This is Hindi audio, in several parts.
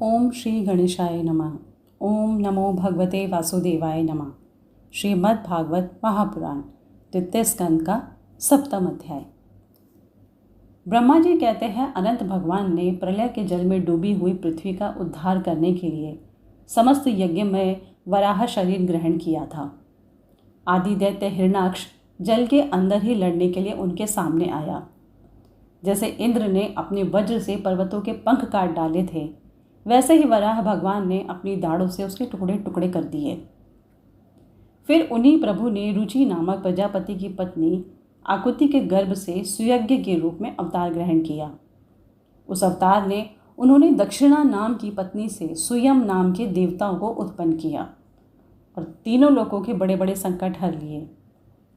ओम श्री गणेशाय नमः। ओम नमो भगवते वासुदेवाय नमः। श्रीमद् भागवत महापुराण द्वितीय स्कंद का 7वां अध्याय। ब्रह्मा जी कहते हैं, अनंत भगवान ने प्रलय के जल में डूबी हुई पृथ्वी का उद्धार करने के लिए समस्त यज्ञ में वराह शरीर ग्रहण किया था। आदि दैत्य हिरणाक्ष जल के अंदर ही लड़ने के लिए उनके सामने आया। जैसे इंद्र ने अपने वज्र से पर्वतों के पंख काट डाले थे, वैसे ही वराह भगवान ने अपनी दाढ़ों से उसके टुकड़े टुकड़े कर दिए। फिर उन्हीं प्रभु ने रुचि नामक प्रजापति की पत्नी आकुति के गर्भ से सुयज्ञ के रूप में अवतार ग्रहण किया। उस अवतार ने उन्होंने दक्षिणा नाम की पत्नी से सुयम नाम के देवताओं को उत्पन्न किया और तीनों लोकों के बड़े बड़े संकट हर लिए।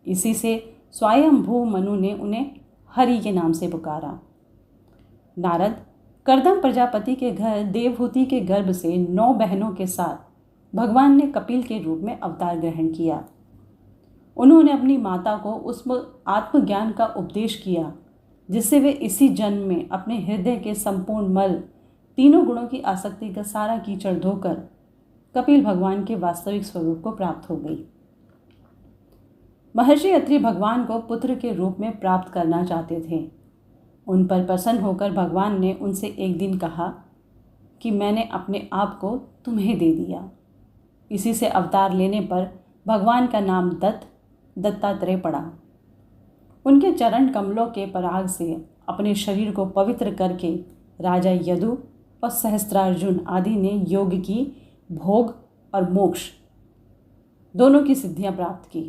इसी से स्वयंभू मनु ने उन्हें हरि के नाम से पुकारा। नारद कर्दम प्रजापति के घर देवहूति के गर्भ से 9 बहनों के साथ भगवान ने कपिल के रूप में अवतार ग्रहण किया। उन्होंने अपनी माता को उस आत्मज्ञान का उपदेश किया जिससे वे इसी जन्म में अपने हृदय के संपूर्ण मल, तीनों गुणों की आसक्ति का सारा कीचड़ धोकर कपिल भगवान के वास्तविक स्वरूप को प्राप्त हो गई। महर्षि अत्रि भगवान को पुत्र के रूप में प्राप्त करना चाहते थे। उन पर प्रसन्न होकर भगवान ने उनसे एक दिन कहा कि मैंने अपने आप को तुम्हें दे दिया। इसी से अवतार लेने पर भगवान का नाम दत्तात्रेय पड़ा। उनके चरण कमलों के पराग से अपने शरीर को पवित्र करके राजा यदु और सहस्त्रार्जुन आदि ने योग की, भोग और मोक्ष दोनों की सिद्धियां प्राप्त की।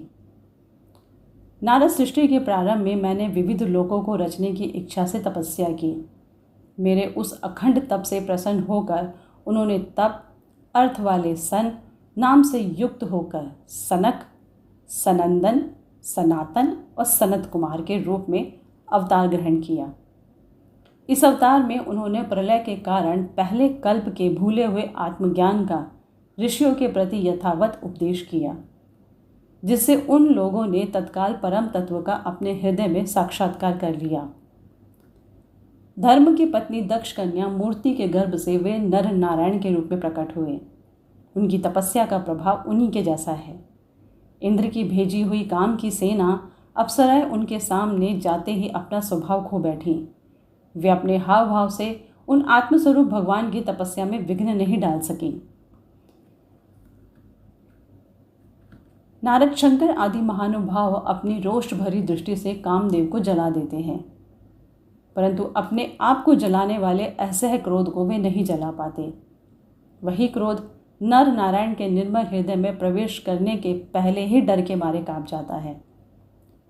नारद सृष्टि के प्रारंभ में मैंने विविध लोकों को रचने की इच्छा से तपस्या की। मेरे उस अखंड तप से प्रसन्न होकर उन्होंने तप अर्थ वाले सन नाम से युक्त होकर सनक, सनंदन, सनातन और सनत कुमार के रूप में अवतार ग्रहण किया। इस अवतार में उन्होंने प्रलय के कारण पहले कल्प के भूले हुए आत्मज्ञान का ऋषियों के प्रति यथावत उपदेश किया, जिससे उन लोगों ने तत्काल परम तत्व का अपने हृदय में साक्षात्कार कर लिया। धर्म की पत्नी दक्ष कन्या मूर्ति के गर्भ से वे नर नारायण के रूप में प्रकट हुए। उनकी तपस्या का प्रभाव उन्हीं के जैसा है। इंद्र की भेजी हुई काम की सेना अप्सराएं उनके सामने जाते ही अपना स्वभाव खो बैठी। वे अपने हाव भाव से उन आत्मस्वरूप भगवान की तपस्या में विघ्न नहीं डाल सकी। नारद, शंकर आदि महानुभाव अपनी रोष भरी दृष्टि से कामदेव को जला देते हैं, परंतु अपने आप को जलाने वाले असह क्रोध को वे नहीं जला पाते। वही क्रोध नर नारायण के निर्मल हृदय में प्रवेश करने के पहले ही डर के मारे कांप जाता है।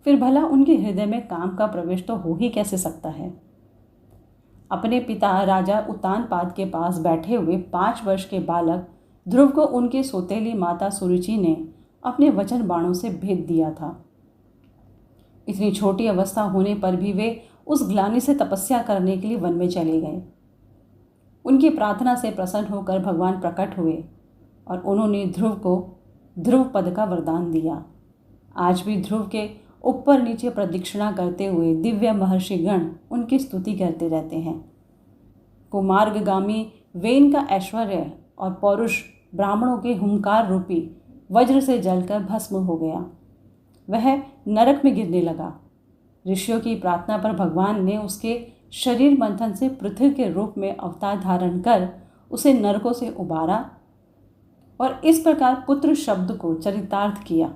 फिर भला उनके हृदय में काम का प्रवेश तो हो ही कैसे सकता है। अपने पिता राजा उत्तानपाद के पास बैठे हुए 5 वर्ष के बालक ध्रुव को उनकी सौतेली माता सुरुचि ने अपने वचन बाणों से भेद दिया था। इतनी छोटी अवस्था होने पर भी वे उस ग्लानि से तपस्या करने के लिए वन में चले गए। उनकी प्रार्थना से प्रसन्न होकर भगवान प्रकट हुए और उन्होंने ध्रुव को ध्रुव पद का वरदान दिया। आज भी ध्रुव के ऊपर नीचे प्रदक्षिणा करते हुए दिव्य महर्षि गण उनकी स्तुति करते रहते हैं। कुमार्गगामी वेन का ऐश्वर्य और पौरुष ब्राह्मणों के हुंकार रूपी वज्र से जलकर भस्म हो गया। वह नरक में गिरने लगा। ऋषियों की प्रार्थना पर भगवान ने उसके शरीर मंथन से पृथ्वी के रूप में अवतार धारण कर उसे नरकों से उबारा और इस प्रकार पुत्र शब्द को चरितार्थ किया।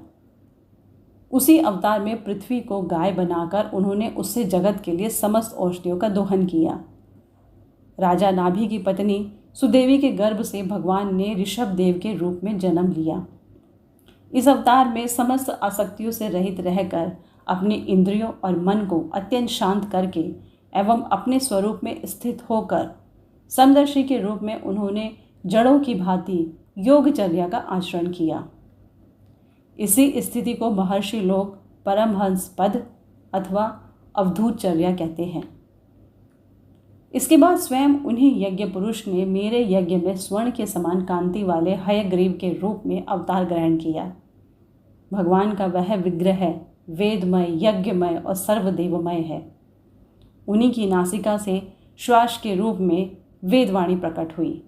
उसी अवतार में पृथ्वी को गाय बनाकर उन्होंने उससे जगत के लिए समस्त औषधियों का दोहन किया। राजा नाभि की पत्नी सुदेवी के गर्भ से भगवान ने ऋषभ देव के रूप में जन्म लिया। इस अवतार में समस्त आसक्तियों से रहित रहकर अपने इंद्रियों और मन को अत्यंत शांत करके एवं अपने स्वरूप में स्थित होकर समदर्शी के रूप में उन्होंने जड़ों की भांति योगचर्या का आचरण किया। इसी स्थिति को महर्षि लोग परमहंस पद अथवा अवधूतचर्या कहते हैं। इसके बाद स्वयं उन्हीं यज्ञ पुरुष ने मेरे यज्ञ में स्वर्ण के समान कांति वाले हयग्रीव के रूप में अवतार ग्रहण किया। भगवान का वह विग्रह वेदमय, यज्ञमय और सर्वदेवमय है। उन्हीं की नासिका से श्वास के रूप में वेदवाणी प्रकट हुई।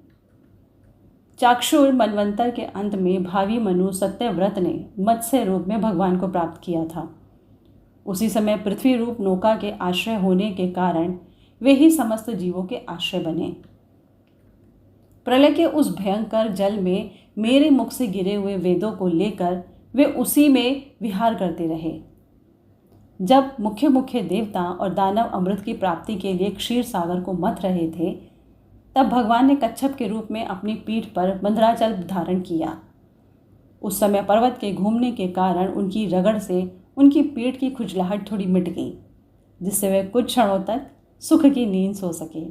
चाक्षुर मनवंतर के अंत में भावी मनु सत्यव्रत ने मत्स्य रूप में भगवान को प्राप्त किया था। उसी समय पृथ्वी रूप नौका के आश्रय होने के कारण वे ही समस्त जीवों के आश्रय बने। प्रलय के उस भयंकर जल में मेरे मुख से गिरे हुए वेदों को लेकर वे उसी में विहार करते रहे। जब मुख्य मुख्य देवता और दानव अमृत की प्राप्ति के लिए क्षीर सागर को मथ रहे थे, तब भगवान ने कच्छप के रूप में अपनी पीठ पर मंदराचल धारण किया। उस समय पर्वत के घूमने के कारण उनकी रगड़ से उनकी पीठ की खुजलाहट थोड़ी मिट गई, जिससे वे कुछ क्षणों तक सुख की नींद सो सके।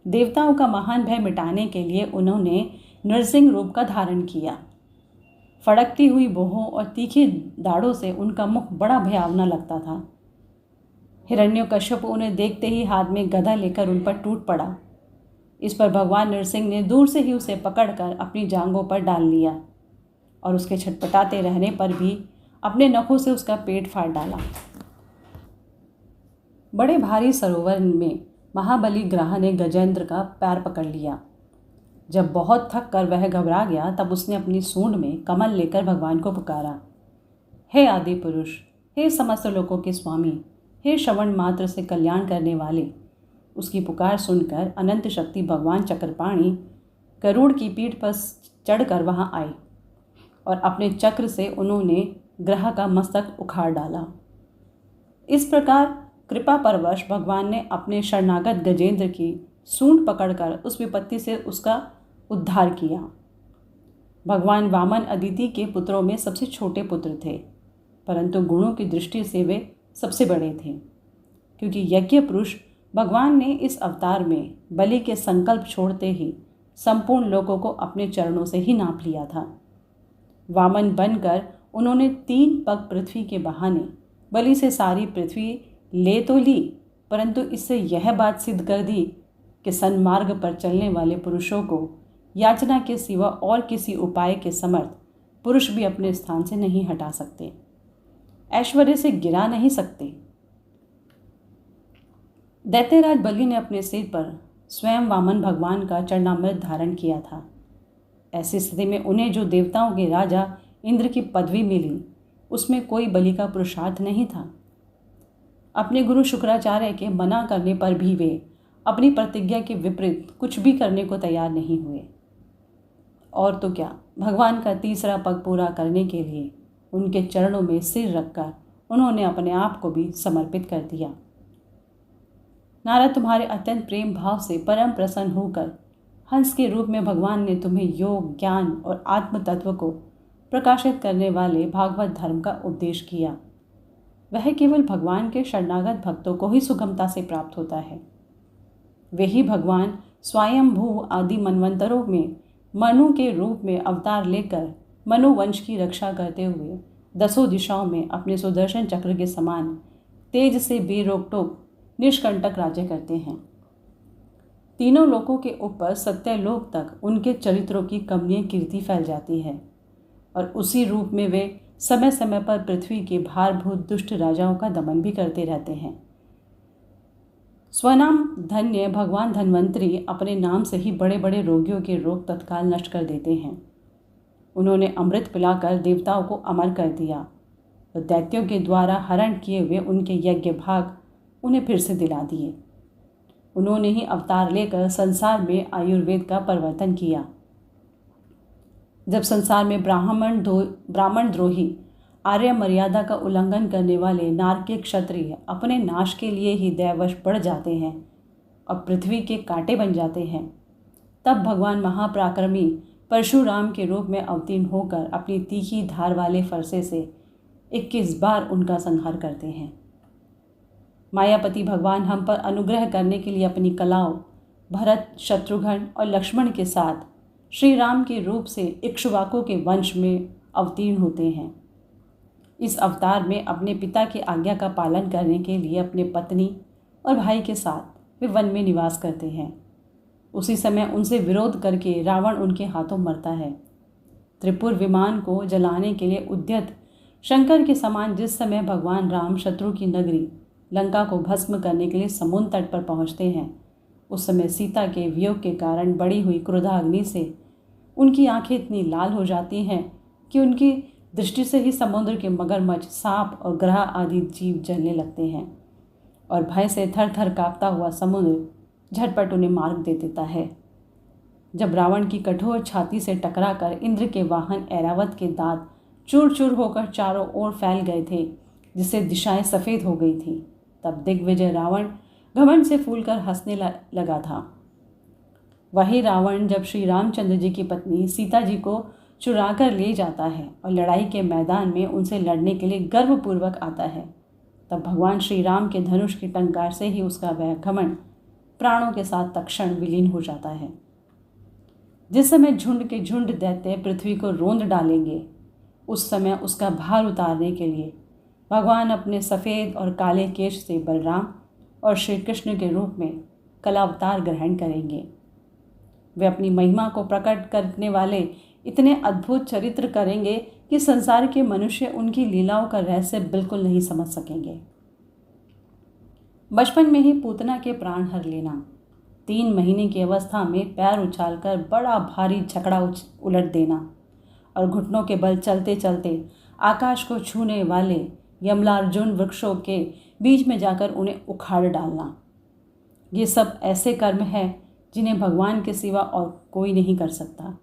देवताओं का महान भय मिटाने के लिए उन्होंने नरसिंह रूप का धारण किया। फड़कती हुई भौहों और तीखी दाढ़ों से उनका मुख बड़ा भयावना लगता था। हिरण्यकश्यप उन्हें देखते ही हाथ में गदा लेकर उन पर टूट पड़ा। इस पर भगवान नरसिंह ने दूर से ही उसे पकड़कर अपनी जांघों पर डाल लिया और उसके छटपटाते रहने पर भी अपने नखों से उसका पेट फाड़ डाला। बड़े भारी सरोवर में महाबली ग्रह ने गजेंद्र का पैर पकड़ लिया। जब बहुत थक कर वह घबरा गया, तब उसने अपनी सूंड में कमल लेकर भगवान को पुकारा, हे आदि पुरुष, हे समस्त लोकों के स्वामी, हे श्रवण मात्र से कल्याण करने वाले। उसकी पुकार सुनकर अनंत शक्ति भगवान चक्रपाणी गरुड़ की पीठ पर चढ़कर वहां आए और अपने चक्र से उन्होंने ग्रह का मस्तक उखाड़ डाला। इस प्रकार कृपा परवश भगवान ने अपने शरणागत गजेंद्र की सूंड पकड़कर उस विपत्ति से उसका उद्धार किया। भगवान वामन अदिति के पुत्रों में सबसे छोटे पुत्र थे, परंतु गुणों की दृष्टि से वे सबसे बड़े थे, क्योंकि यज्ञ पुरुष भगवान ने इस अवतार में बलि के संकल्प छोड़ते ही संपूर्ण लोगों को अपने चरणों से ही नाप लिया था। वामन बनकर उन्होंने 3 पग पृथ्वी के बहाने बलि से सारी पृथ्वी ले तो ली, परंतु इससे यह बात सिद्ध कर दी कि सन्मार्ग पर चलने वाले पुरुषों को याचना के सिवा और किसी उपाय के समर्थ पुरुष भी अपने स्थान से नहीं हटा सकते, ऐश्वर्य से गिरा नहीं सकते। दैत्यराज बलि ने अपने सिर पर स्वयं वामन भगवान का चरणामृत धारण किया था। ऐसी स्थिति में उन्हें जो देवताओं के राजा इंद्र की पदवी मिली, उसमें कोई बलि का पुरुषार्थ नहीं था। अपने गुरु शुक्राचार्य के मना करने पर भी वे अपनी प्रतिज्ञा के विपरीत कुछ भी करने को तैयार नहीं हुए। और तो क्या, भगवान का तीसरा पग पूरा करने के लिए उनके चरणों में सिर रखकर उन्होंने अपने आप को भी समर्पित कर दिया। नारद, तुम्हारे अत्यंत प्रेम भाव से परम प्रसन्न होकर हंस के रूप में भगवान ने तुम्हें योग, ज्ञान और आत्म तत्व को प्रकाशित करने वाले भागवत धर्म का उपदेश किया। वह केवल भगवान के शरणागत भक्तों को ही सुगमता से प्राप्त होता है। वही भगवान स्वयंभू आदि मनवंतरों में मनु के रूप में अवतार लेकर मनुवंश की रक्षा करते हुए 10 दिशाओं में अपने सुदर्शन चक्र के समान तेज से बेरोक टोक निष्कंटक राज्य करते हैं। तीनों लोकों के ऊपर सत्यलोक तक उनके चरित्रों की कमनीय कीर्ति फैल जाती है और उसी रूप में वे समय समय पर पृथ्वी के भारभूत दुष्ट राजाओं का दमन भी करते रहते हैं। स्वनाम धन्य भगवान धन्वंतरी अपने नाम से ही बड़े बड़े रोगियों के रोग तत्काल नष्ट कर देते हैं। उन्होंने अमृत पिलाकर देवताओं को अमर कर दिया और दैत्यों के द्वारा हरण किए हुए उनके यज्ञ भाग उन्हें फिर से दिला दिए। उन्होंने ही अवतार लेकर संसार में आयुर्वेद का परिवर्तन किया। जब संसार में ब्राह्मण द्रोही, आर्य मर्यादा का उल्लंघन करने वाले नारकीय क्षत्रिय अपने नाश के लिए ही दैवश बढ़ जाते हैं और पृथ्वी के कांटे बन जाते हैं, तब भगवान महापराक्रमी परशुराम के रूप में अवतीर्ण होकर अपनी तीखी धार वाले फरसे से 21 बार उनका संहार करते हैं। मायापति भगवान हम पर अनुग्रह करने के लिए अपनी कलाओं भरत, शत्रुघ्न और लक्ष्मण के साथ श्री राम के रूप से इक्ष्वाकु के वंश में अवतीर्ण होते हैं। इस अवतार में अपने पिता की आज्ञा का पालन करने के लिए अपने पत्नी और भाई के साथ वे वन में निवास करते हैं। उसी समय उनसे विरोध करके रावण उनके हाथों मरता है। त्रिपुर विमान को जलाने के लिए उद्यत शंकर के समान जिस समय भगवान राम शत्रु की नगरी लंका को भस्म करने के लिए समुद्र तट पर पहुंचते हैं, उस समय सीता के वियोग के कारण बढ़ी हुई क्रोधाग्नि से उनकी आंखें इतनी लाल हो जाती हैं कि उनकी दृष्टि से ही समुद्र के मगरमच्छ, सांप और ग्रह आदि जीव जलने लगते हैं और भय से थर थर कांपता हुआ समुद्र झटपट उन्हें मार दे देता है। जब रावण की कठोर छाती से टकराकर इंद्र के वाहन ऐरावत के दांत चूर चूर होकर चारों ओर फैल गए थे, जिससे दिशाएं सफ़ेद हो गई थी, तब दिग्विजय रावण घमंड से फूलकर हंसने लगा था। वही रावण जब श्री रामचंद्र जी की पत्नी सीता जी को चुरा कर ले जाता है और लड़ाई के मैदान में उनसे लड़ने के लिए गर्वपूर्वक आता है, तब भगवान श्री राम के धनुष की टंकार से ही उसका वह घमंड प्राणों के साथ तत्क्षण विलीन हो जाता है। जिस समय झुंड के झुंड दैत्य पृथ्वी को रोंद डालेंगे, उस समय उसका भार उतारने के लिए भगवान अपने सफ़ेद और काले केश से बलराम और श्री कृष्ण के रूप में कलावतार ग्रहण करेंगे। वे अपनी महिमा को प्रकट करने वाले इतने अद्भुत चरित्र करेंगे कि संसार के मनुष्य उनकी लीलाओं का रहस्य बिल्कुल नहीं समझ सकेंगे। बचपन में ही पूतना के प्राण हर लेना, 3 महीने की अवस्था में पैर उछालकर बड़ा भारी झकड़ा उलट देना और घुटनों के बल चलते चलते आकाश को छूने वाले यमलार्जुन वृक्षों के बीच में जाकर उन्हें उखाड़ डालना, ये सब ऐसे कर्म हैं जिन्हें भगवान के सिवा और कोई नहीं कर सकता।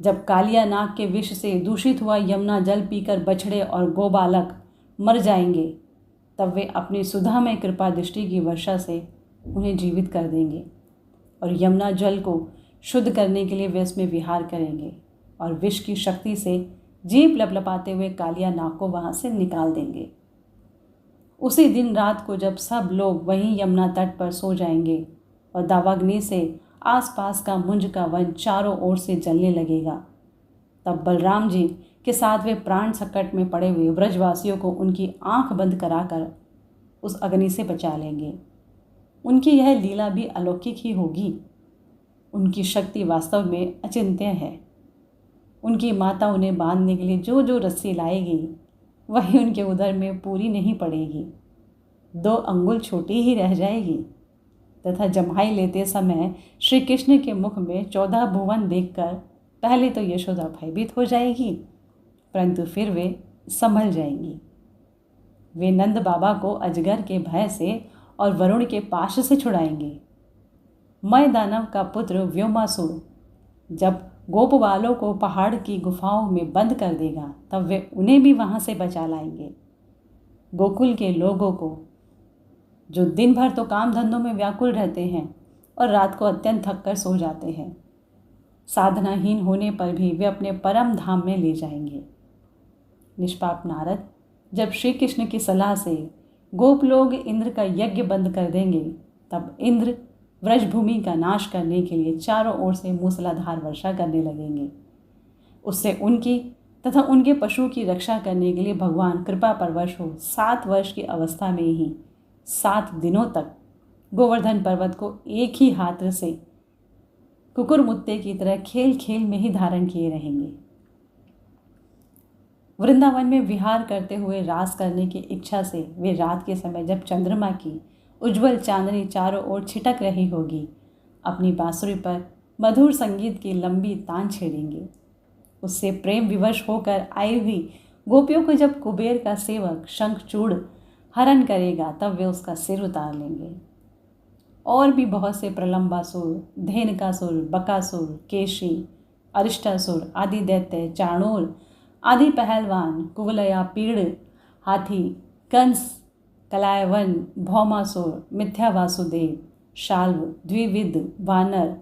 जब कालिया नाग के विष से दूषित हुआ यमुना जल पीकर बछड़े और गोबालक मर जाएंगे, तब वे अपनी सुधामय कृपा दृष्टि की वर्षा से उन्हें जीवित कर देंगे और यमुना जल को शुद्ध करने के लिए वे उसमें विहार करेंगे और विष की शक्ति से जीभ लपलपाते हुए कालिया नाग को वहाँ से निकाल देंगे। उसी दिन रात को जब सब लोग वहीं यमुना तट पर सो जाएंगे और दावाग्नि से आसपास का मुंज का वन चारों ओर से जलने लगेगा, तब बलराम जी के साथ वे प्राण संकट में पड़े हुए ब्रजवासियों को उनकी आंख बंद कराकर उस अग्नि से बचा लेंगे। उनकी यह लीला भी अलौकिक ही होगी। उनकी शक्ति वास्तव में अचिंत्य है। उनकी माता उन्हें बांधने के लिए जो जो रस्सी लाएगी, वही उनके उदर में पूरी नहीं पड़ेगी, 2 अंगुल छोटी ही रह जाएगी तथा जम्हाई लेते समय श्री कृष्ण के मुख में 14 भुवन देखकर पहले तो यशोदा भयभीत हो जाएगी, परंतु फिर वे संभल जाएंगी। वे नंद बाबा को अजगर के भय से और वरुण के पाश से छुड़ाएंगे। मय दानव का पुत्र व्योमासुर जब गोपबालों को पहाड़ की गुफाओं में बंद कर देगा, तब वे उन्हें भी वहाँ से बचा लाएंगे। गोकुल के लोगों को, जो दिन भर तो काम धंधों में व्याकुल रहते हैं और रात को अत्यंत थक कर सो जाते हैं, साधनाहीन होने पर भी वे अपने परम धाम में ले जाएंगे। निष्पाप नारद जब श्री कृष्ण की सलाह से गोप लोग इंद्र का यज्ञ बंद कर देंगे, तब इंद्र व्रजभूमि का नाश करने के लिए चारों ओर से मूसलाधार वर्षा करने लगेंगे। उससे उनकी तथा उनके पशुओं की रक्षा करने के लिए भगवान कृपा परवश हो 7 वर्ष की अवस्था में ही 7 दिनों तक गोवर्धन पर्वत को एक ही हाथ से कुकुर मुत्ते की तरह खेल खेल में ही धारण किए रहेंगे। वृंदावन में विहार करते हुए रास करने की इच्छा से वे रात के समय जब चंद्रमा की उज्ज्वल चांदनी चारों ओर छिटक रही होगी, अपनी बांसुरी पर मधुर संगीत की लंबी तान छेड़ेंगे। उससे प्रेम विवश होकर आई हुई गोपियों को जब कुबेर का सेवक शंखचूड़ हरण करेगा, तब वे उसका सिर उतार लेंगे। और भी बहुत से प्रलंबासुर, धेनकासुर, बकासुर, केशी, अरिष्टासुर आदि दैत्य, चाणूर आदि पहलवान, कुवलया, पीड़, हाथी, कंस, कलायवन, भौमासुर, मिथ्या वासुदेव, शाल्व, द्विविद, वानर,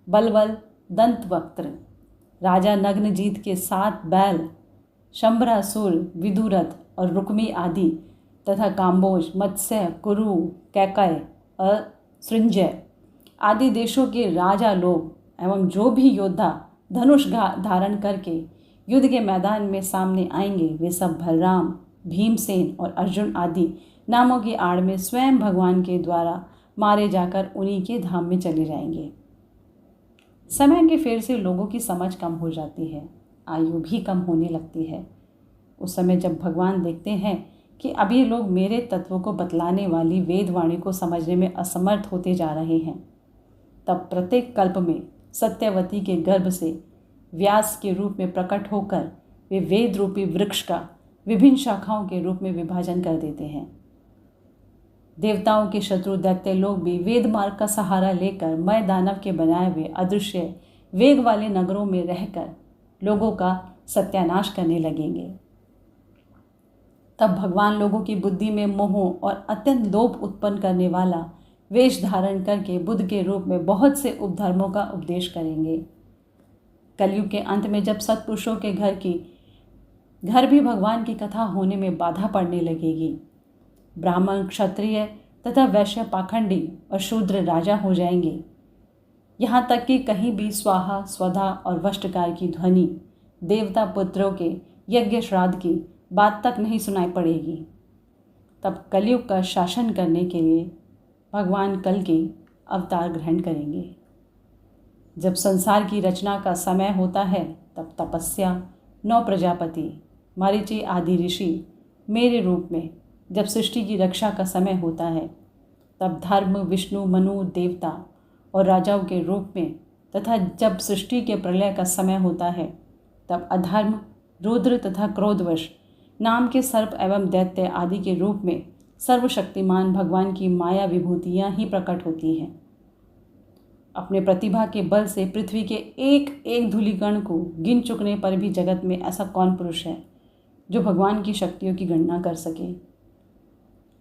बलवल, दंतवक्त्र, राजा नग्नजीत के 7 बैल, शंभरासुर, विदुरथ और रुक्मी आदि तथा काम्बोज, मत्स्य, कुरु, कैकय और सृंजय आदि देशों के राजा लोग एवं जो भी योद्धा धनुष धारण करके युद्ध के मैदान में सामने आएंगे, वे सब बलराम, भीमसेन और अर्जुन आदि नामों की आड़ में स्वयं भगवान के द्वारा मारे जाकर उन्हीं के धाम में चले जाएंगे। समय के फेर से लोगों की समझ कम हो जाती है, आयु भी कम होने लगती है। उस समय जब भगवान देखते हैं कि अब ये लोग मेरे तत्वों को बतलाने वाली वेदवाणी को समझने में असमर्थ होते जा रहे हैं, तब प्रत्येक कल्प में सत्यवती के गर्भ से व्यास के रूप में प्रकट होकर वे वेद रूपी वृक्ष का विभिन्न शाखाओं के रूप में विभाजन कर देते हैं। देवताओं के शत्रु दैत्य लोग भी वेद मार्ग का सहारा लेकर मय दानव के बनाए हुए अदृश्य वेग वाले नगरों में रहकर लोगों का सत्यानाश करने लगेंगे। तब भगवान लोगों की बुद्धि में मोह और अत्यंत लोभ उत्पन्न करने वाला वेश धारण करके बुद्ध के रूप में बहुत से उपधर्मों का उपदेश करेंगे। कलयुग के अंत में जब सत्पुरुषों के घर भी भगवान की कथा होने में बाधा पड़ने लगेगी, ब्राह्मण, क्षत्रिय तथा वैश्य पाखंडी और शूद्र राजा हो जाएंगे। यहाँ तक कि कहीं भी स्वाहा, स्वधा और वष्टकार की ध्वनि, देवता पुत्रों के यज्ञ श्राद्ध की बात तक नहीं सुनाई पड़ेगी। तब कलयुग का शासन करने के लिए भगवान कल के अवतार ग्रहण करेंगे। जब संसार की रचना का समय होता है तब तपस्या, 9 प्रजापति, मरीचि आदि ऋषि मेरे रूप में, जब सृष्टि की रक्षा का समय होता है तब धर्म, विष्णु, मनु देवता और राजाओं के रूप में, तथा जब सृष्टि के प्रलय का समय होता है तब अधर्म, रुद्र तथा क्रोधवश नाम के सर्प एवं दैत्य आदि के रूप में सर्वशक्तिमान भगवान की माया विभूतियाँ ही प्रकट होती हैं। अपने प्रतिभा के बल से पृथ्वी के एक एक धूलिकण को गिन चुकने पर भी जगत में ऐसा कौन पुरुष है जो भगवान की शक्तियों की गणना कर सके।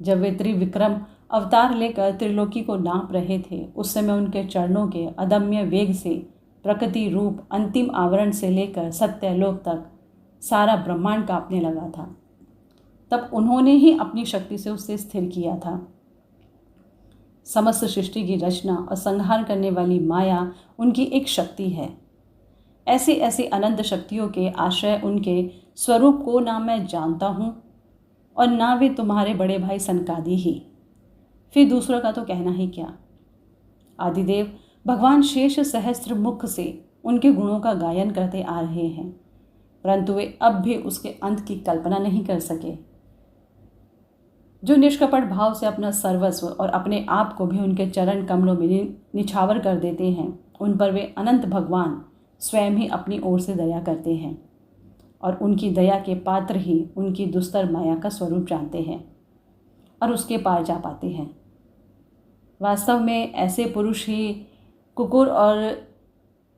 जब वे त्रिविक्रम अवतार लेकर त्रिलोकी को नाप रहे थे, उस समय उनके चरणों के अदम्य वेग से प्रकृति रूप अंतिम आवरण से लेकर सत्यलोक तक सारा ब्रह्मांड कांपने लगा था। तब उन्होंने ही अपनी शक्ति से उसे स्थिर किया था। समस्त सृष्टि की रचना और संहार करने वाली माया उनकी एक शक्ति है। ऐसी ऐसी अनंत शक्तियों के आश्रय उनके स्वरूप को ना मैं जानता हूँ और ना वे तुम्हारे बड़े भाई सनकादि ही, फिर दूसरों का तो कहना ही क्या। आदिदेव भगवान शेष सहस्त्र मुख से उनके गुणों का गायन करते आ रहे हैं, परंतु वे अब भी उसके अंत की कल्पना नहीं कर सके। जो निष्कपट भाव से अपना सर्वस्व और अपने आप को भी उनके चरण कमलों में निछावर कर देते हैं, उन पर वे अनंत भगवान स्वयं ही अपनी ओर से दया करते हैं और उनकी दया के पात्र ही उनकी दुस्तर माया का स्वरूप जानते हैं और उसके पार जा पाते हैं। वास्तव में ऐसे पुरुष ही कुकुर और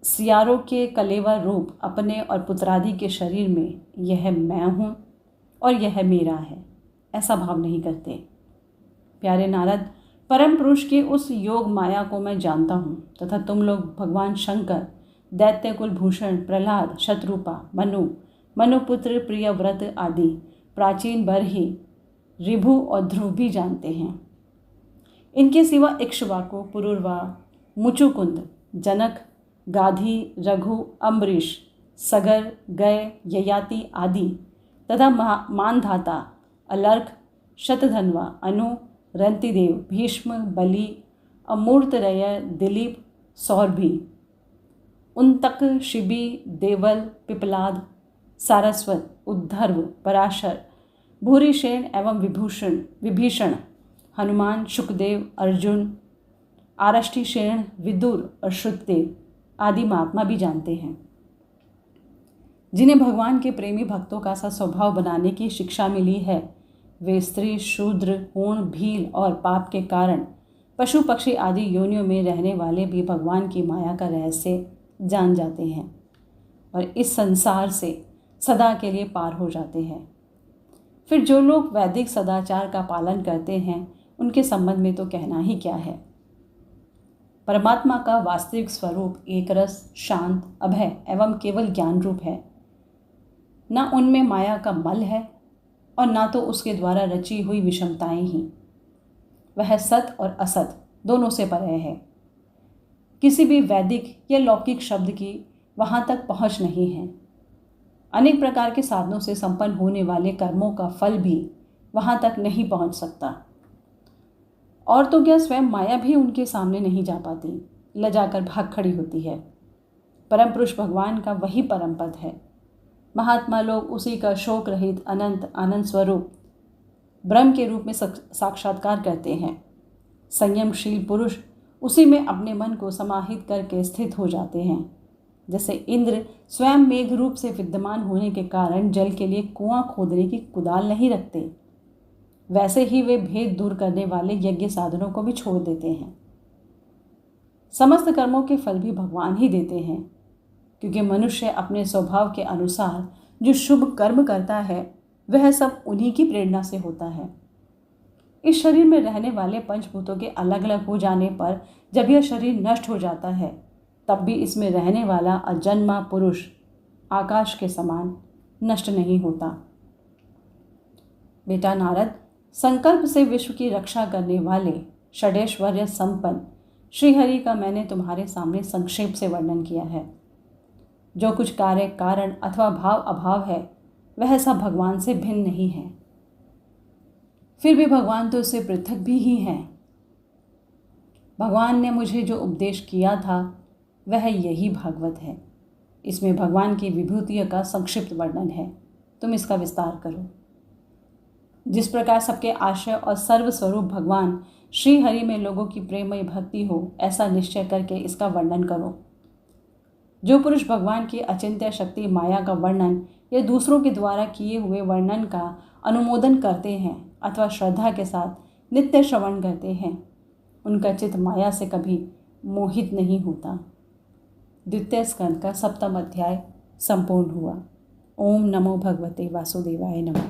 सियारों के कलेवा रूप अपने और पुत्रादि के शरीर में यह मैं हूँ और यह मेरा है ऐसा भाव नहीं करते। प्यारे नारद, परम पुरुष के उस योग माया को मैं जानता हूँ तथा तुम लोग भगवान शंकर, दैत्य कुलभूषण, प्रहलाद, शत्रुपा, मनुपुत्र, प्रियव्रत आदि प्राचीन बरही, ऋभु और ध्रुव भी जानते हैं। इनके सिवा इक्ष्वाकु, पुरुरवा, मुचुकुंद, जनक, गाधी, रघु, अम्बरीश, सगर, गय, ययाति आदि तथा मानधाता, अलर्क, शतधन्वा, अनु, रंतिदेव, भीष्म, बलि, अमूर्तरय, दिलीप, सौरभी, उन्तक, शिबी, देवल, पिपलाद, सारस्वत, उद्धर्व, पराशर, भूरिसेन एवं विभीषण, हनुमान, शुकदेव, अर्जुन, आरष्टिसेन, विदुर और श्रुतदेव आदि महात्मा भी जानते हैं। जिन्हें भगवान के प्रेमी भक्तों का सा स्वभाव बनाने की शिक्षा मिली है, वे स्त्री, शूद्र, हूण, भील और पाप के कारण पशु पक्षी आदि योनियों में रहने वाले भी भगवान की माया का रहस्य जान जाते हैं और इस संसार से सदा के लिए पार हो जाते हैं। फिर जो लोग वैदिक सदाचार का पालन करते हैं, उनके संबंध में तो कहना ही क्या है। परमात्मा का वास्तविक स्वरूप एकरस, शांत, अभय एवं केवल ज्ञान रूप है। न उनमें माया का मल है और ना तो उसके द्वारा रची हुई विषमताएं ही। वह सत और असत दोनों से परे है। किसी भी वैदिक या लौकिक शब्द की वहाँ तक पहुँच नहीं है। अनेक प्रकार के साधनों से संपन्न होने वाले कर्मों का फल भी वहाँ तक नहीं पहुँच सकता। और तो क्या, स्वयं माया भी उनके सामने नहीं जा पाती, लजाकर भाग खड़ी होती है। परम पुरुष भगवान का वही परम पद है। महात्मा लोग उसी का शोक रहित अनंत आनंद स्वरूप ब्रह्म के रूप में साक्षात्कार करते हैं। संयमशील पुरुष उसी में अपने मन को समाहित करके स्थित हो जाते हैं। जैसे इंद्र स्वयं मेघ रूप से विद्यमान होने के कारण जल के लिए कुआं खोदने की कुदाल नहीं रखते, वैसे ही वे भेद दूर करने वाले यज्ञ साधनों को भी छोड़ देते हैं। समस्त कर्मों के फल भी भगवान ही देते हैं, क्योंकि मनुष्य अपने स्वभाव के अनुसार जो शुभ कर्म करता है वह सब उन्हीं की प्रेरणा से होता है। इस शरीर में रहने वाले पंचभूतों के अलग अलग हो जाने पर जब यह शरीर नष्ट हो जाता है, तब भी इसमें रहने वाला अजन्मा पुरुष आकाश के समान नष्ट नहीं होता। बेटा नारद, संकल्प से विश्व की रक्षा करने वाले षडेश्वर्य संपन्न श्रीहरि का मैंने तुम्हारे सामने संक्षेप से वर्णन किया है। जो कुछ कार्य कारण अथवा भाव अभाव है वह सब भगवान से भिन्न नहीं है। फिर भी भगवान तो उससे पृथक भी ही हैं। भगवान ने मुझे जो उपदेश किया था वह यही भागवत है। इसमें भगवान की विभूतियों का संक्षिप्त वर्णन है, तुम इसका विस्तार करो। जिस प्रकार सबके आश्रय और सर्वस्वरूप भगवान श्री हरि में लोगों की प्रेममय भक्ति हो, ऐसा निश्चय करके इसका वर्णन करो। जो पुरुष भगवान की अचिंत्य शक्ति माया का वर्णन या दूसरों के द्वारा किए हुए वर्णन का अनुमोदन करते हैं अथवा श्रद्धा के साथ नित्य श्रवण करते हैं, उनका चित्त माया से कभी मोहित नहीं होता। द्वितीय स्कंद का 7वां अध्याय संपूर्ण हुआ। ओम नमो भगवते वासुदेवाय नमः।